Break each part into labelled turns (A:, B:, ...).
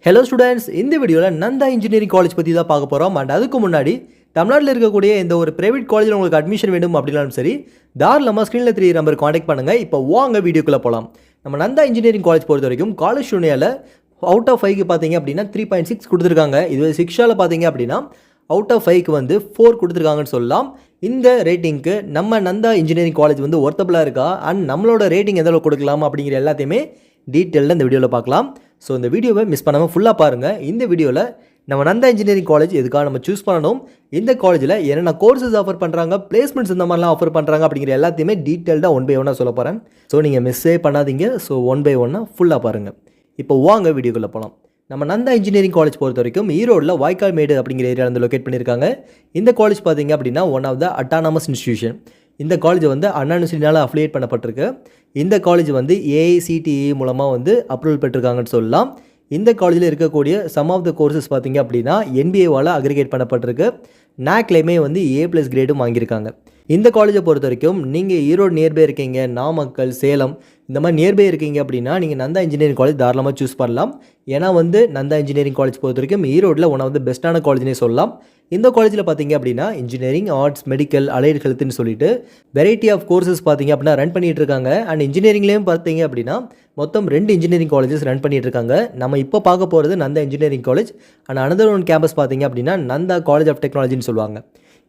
A: Hello students, இந்த வீடியோவில் Nanda engineering college பற்றி தான் பார்க்க போகிறோம். அண்ட் அதுக்கு முன்னாடி தமிழ்நாட்டில் இருக்கக்கூடிய இந்த ஒரு பிரைவேட் காலேஜில் உங்களுக்கு அட்மிஷன் வேணும் அப்படின்னாலும் சரி, தாராளமாக ஸ்க்ரீனில் 3 நம்பர் காண்டாக்ட் பண்ணுங்கள். இப்போ வாங்க வீடியோக்குள்ளே போகலாம். நம்ம நந்தா இன்ஜினியரிங் காலேஜ் பொறுத்த வரைக்கும் காலேஜ் யூனியாவில் அவுட் ஆஃப் 5க்கு பார்த்தீங்க அப்படின்னா 3.6 கொடுத்துருக்காங்க. இதுவே சிக்ஷாவில் பார்த்தீங்க அப்படின்னா அவுட் ஆஃப் 5க்கு வந்து 4 கொடுத்துருக்காங்கன்னு சொல்லலாம். இந்த ரேட்டிங்க்கு நம்ம நந்தா இன்ஜினியரிங் காலேஜ் வந்து ஒர்த்தபிளாக இருக்கா அண்ட் நம்மளோட ரேட்டிங் எந்த அளவுக்கு கொடுக்கலாம் அப்படிங்கிற எல்லாத்தையுமே டீட்டெயிலில் இந்த வீடியோவில் பார்க்கலாம். ஸோ இந்த வீடியோவை மிஸ் பண்ணாமல் ஃபுல்லாக பாருங்கள். இந்த வீடியோவில் நம்ம நந்தா இன்ஜினியரிங் காலேஜ் எதுக்காக நம்ம சூஸ் பண்ணணும், இந்த காலேஜில் என்னென்ன கோர்சஸ் ஆஃபர் பண்ணுறாங்க, பிளேஸ்மெண்ட்ஸ் இந்த மாதிரிலாம் ஆஃபர் பண்ணுறாங்க அப்படிங்கிற எல்லாத்தையுமே டீட்டெயில்டாக 1 by 1 சொல்ல போகிறேன். ஸோ நீங்கள் மிஸ்ஸே பண்ணாதீங்க. ஸோ 1 by 1 ஃபுல்லாக பாருங்கள். இப்போ வாங்க வீடியோக்குள்ளே போகலாம். நம்ம நந்தா இன்ஜினியரிங் காலேஜ் பொறுத்த வரைக்கும் ஈரோடில் வாய்க்கால் மேடு அப்படிங்கிற ஏரியாவில் வந்து லொக்கேட் பண்ணியிருக்காங்க. இந்த காலேஜ் பார்த்தீங்க அப்படின்னா one of the autonomous institution. இந்த காலேஜ் வந்து அண்ணா யூனிவர்சிட்டினால் அஃபிலியேட் பண்ணப்பட்டிருக்கு. இந்த காலேஜ் வந்து AICTE மூலமாக வந்து அப்ரூவல் பெற்றிருக்காங்கன்னு சொல்லலாம். இந்த காலேஜில் இருக்கக்கூடிய சம் ஆஃப் த கோர்சஸ் பார்த்தீங்க அப்படின்னா NBAவால் அக்ரிகேட் பண்ணப்பட்டிருக்கு. NACலேயுமே வந்து A+ கிரேடும் வாங்கியிருக்காங்க. இந்த காலேஜை பொறுத்த வரைக்கும் நீங்கள் ஈரோடு நியர்பை இருக்கீங்க, நாமக்கல், சேலம் இந்த மாதிரி நியர்பை இருக்கீங்க அப்படின்னா நீங்கள் நந்தா இன்ஜினியரிங் காலேஜ் தாராளமாக சூஸ் பண்ணலாம். ஏன்னா வந்து நந்தா இன்ஜினியரிங் காலேஜ் பொறுத்த வரைக்கும் ஈரோடில் ஒன் ஆஃப் த பெஸ்ட்டான காலேஜ்னே சொல்லலாம். இந்த காலேஜில் பார்த்தீங்க அப்படின்னா இன்ஜினியரிங், ஆர்ட்ஸ், மெடிக்கல், அலைட் ஹெல்த்னு சொல்லிட்டு வெரைட்டி ஆஃப் கோர்சஸ் பார்த்தீங்க அப்படின்னா ரன் பண்ணிகிட்டு இருக்காங்க. அண்ட் இன்ஜினியரிங்லேயும் பார்த்தீங்க அப்படின்னா மொத்தம் 2 இன்ஜினியரிங் காலேஜஸ் ரன் பண்ணிட்டு இருக்காங்க. நம்ம இப்போ பார்க்க போகிறது Nandha engineering college. And another one campus பார்த்தீங்க அப்படின்னா நந்தா காலேஜ் ஆஃப் டெக்னாலஜின்னு சொல்லுவாங்க.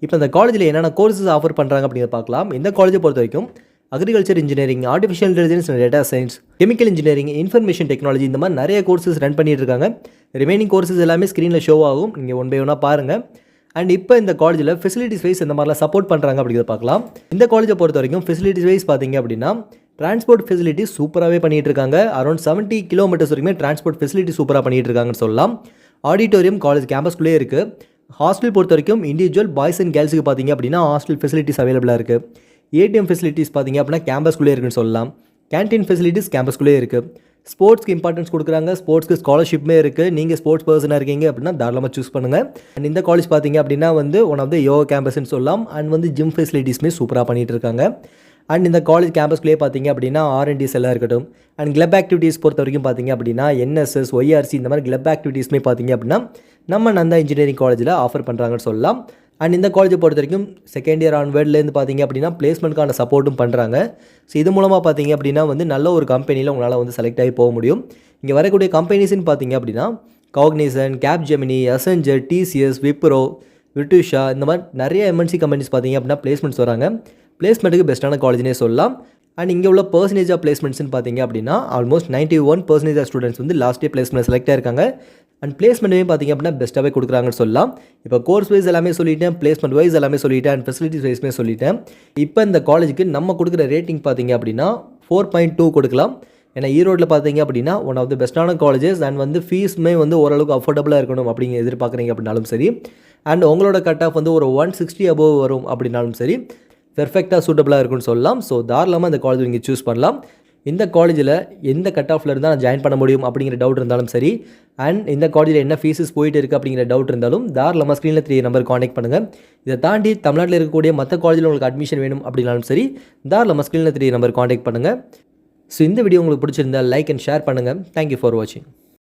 A: இப்போ இந்த காலேஜில் என்னென்ன கோர்சஸ் ஆஃபர் பண்ணுறாங்க அப்படிங்கிறத பார்க்கலாம். இந்த காலேஜை பொறுத்த வரைக்கும் agriculture engineering, artificial intelligence and data science, chemical engineering, information technology இந்த மாதிரி நிறைய கோர்சஸ் ரன் பண்ணிட்டு இருக்காங்க. ரிமைனிங் கோர்சஸ் எல்லாமே ஸ்க்ரீனில் ஷோ ஆகும். நீங்கள் 1 by 1 பாருங்கள். அண்ட் இப்போ இந்த காலேஜில் ஃபெசிலிட்டிஸ் வைஸ் இந்த மாதிரிலாம் சப்போர்ட் பண்ணுறாங்க அப்படிங்கிறத பார்க்கலாம். இந்த காலேஜை பொறுத்த வரைக்கும் ஃபெசிலிட்டிஸ் வைஸ் பார்த்தீங்க அப்படின்னா டிரான்ஸ்போர்ட் ஃபெசிலிட்டிஸ் சூப்பராகவே பண்ணிகிட்டு இருக்காங்க. அரௌண்ட் 70 கிலோமீட்டர்ஸ் வரைக்குமே டிரான்ஸ்போர்ட் ஃபெசிலிட்டி சூப்பராக பண்ணிகிட்டு இருக்காங்கன்னு சொல்லலாம். ஆடிட்டோரியம் காலேஜ் கேம்பஸ்குள்ளே இருக்குது. ஹாஸ்டல் பொறுத்த வரைக்கும் இண்டிவிஜுவல் பாய்ஸ் அண்ட் கேர்ள்ஸுக்கு பார்த்தீங்க அப்படின்னா ஹாஸ்டல் ஃபெசிலிட்டிஸ் அவைலபிளாக இருக்குது. ATM ஃபெசிலிட்டிஸ் பார்த்தீங்க அப்படின்னா கேம்பஸ்குள்ளே இருக்குன்னு சொல்லலாம். கேன்டீன் ஃபெசிலிட்டிஸ் கேம்பஸ்குள்ளே இருக்குது. ஸ்போர்ட்ஸ்க்கு இம்பார்ட்டன்ஸ் கொடுக்குறாங்க. ஸ்போர்ட்ஸ்க்கு ஸ்காலர்ஷிப்புமே இருக்குது. நீங்கள் ஸ்போர்ட்ஸ் பர்சனாக இருக்கீங்க அப்படின்னா தாராளமாக சூஸ் பண்ணுங்கள். அண்ட் இந்த காலேஜ் பார்த்தீங்க அப்படின்னா வந்து ஒன் ஆஃப் த யோகா கேம்பஸ்ன்னு சொல்லலாம். அண்ட் வந்து ஜிம் ஃபெசிலிட்டிஸுமே சூப்பராக பண்ணிகிட்டு இருக்காங்க. அண்ட் இந்த காலேஜ் கேம்பஸ்குள்ளே பார்த்தீங்க அப்படின்னா R&Ds எல்லாம் இருக்கட்டும். அண்ட் கிளப் ஆக்டிவிட்டீஸ் பொறுத்த வரைக்கும் பார்த்தீங்க அப்படின்னா NSS, YRC இந்த மாதிரி கிளப் ஆக்டிவிட்டீஸ்மே பார்த்தீங்க அப்படின்னா நம்ம நந்தா இன்ஜினியரிங் காலேஜில் ஆஃபர் பண்ணுறாங்கன்னு சொல்லலாம். அண்ட் இந்த காலேஜை பொறுத்த வரைக்கும் செகண்ட் இயர் ஆன்வேர்ட்லேருந்து பார்த்தீங்க அப்படின்னா பிளேஸ்மெண்ட்கான சப்போர்ட்டும் பண்ணுறாங்க. ஸோ இது மூலமாக பார்த்தீங்க அப்படின்னா வந்து நல்ல ஒரு கம்பெனியில் உங்களால் வந்து செலக்ட் ஆகி போக முடியும். இங்கே வரக்கூடிய கம்பெனிஸ்ன்னு பார்த்தீங்க அப்படின்னா காக்னிசன், கேப்ஜெமினி, அசென்ஜர், TCS, விப்ரோ, விர்டூஷா இந்த மாதிரி நிறைய MNC கம்பெனிஸ் பார்த்தீங்க அப்படின்னா பிளேஸ்மெண்ட்ஸ் வராங்க. பிளேஸ்மெண்ட்டுக்கு பெஸ்ட்டான காலேஜ்னே சொல்லலாம். அண்ட் இங்கே உள்ள பர்சன்டேஜ் ஆஃப் பிளேஸ்மெண்ட்ஸ்னு பார்த்தீங்க அப்படின்னா ஆல்மோஸ்ட் 91% ஆஃப் ஸ்டூடெண்ட்ஸ் வந்து லாஸ்ட் இயர் பிளேஸ்மெண்ட் செலக்ட் ஆயிருக்காங்க. அண்ட் பிளேஸ்மெண்ட்டையும் பார்த்தீங்க அப்படின்னா பெஸ்ட்டாகவே கொடுக்குறாங்கன்னு சொல்லலாம். இப்போ கோர்ஸ் வைஸ் எல்லாமே சொல்லிட்டேன், பிளேஸ்மெண்ட் வைஸ் எல்லாமே சொல்லிட்டேன், அண்ட் ஃபெசிலிட்டிஸ் வைஸ்மே சொல்லிட்டேன். இப்போ இந்த காலேஜுக்கு நம்ம கொடுக்குற ரேட்டிங் பார்த்தீங்க அப்படின்னா 4.2 கொடுக்கலாம். ஏன்னா ஈரோட்டில் பார்த்தீங்க அப்படின்னா ஒன் ஆஃப் த பெஸ்ட்டான காலேஜஸ். அண்ட் வந்து ஃபீஸுமே வந்து ஓரளவுக்கு அஃபோர்டபுளாக இருக்கணும் அப்படிங்க எதிர்பார்க்குறீங்க அப்படின்னாலும் சரி. அண்ட் உங்களோட கட் ஆஃப் வந்து ஒரு 160 above வரும் அப்படின்னாலும் சரி, பெர்ஃபெக்டாக சூட்டபுளாக இருக்குன்னு சொல்லலாம். ஸோ தாராளமாக இந்த காலேஜ் நீங்கள் சூஸ் பண்ணலாம். இந்த காலேஜில் எந்த கட் ஆஃபில் இருந்தால் நான் ஜாயின் பண்ண முடியும் அப்படிங்கிற டவுட் இருந்தாலும் சரி, அண்ட் இந்த காலேஜில் என்ன ஃபீஸஸ் போயிட்டு இருக்குது அப்படிங்கிற டவுட் இருந்தாலும் தாராளமாக ஸ்க்ரீனில் 3 நம்பர் காண்டாக்ட் பண்ணுங்கள். இதை தாண்டி தமிழ்நாட்டில் இருக்கக்கூடிய மற்ற காலேஜில் உங்களுக்கு அட்மிஷன் வேணும் அப்படின்னாலும் சரி, தாராளமாக ஸ்க்ரீனில் 3 நம்பர் காண்டாக்ட் பண்ணுங்கள். ஸோ இந்த வீடியோ உங்களுக்கு பிடிச்சிருந்தால் லைக் அண்ட் ஷேர் பண்ணுங்கள். தேங்க்யூ ஃபார் வாட்சிங்.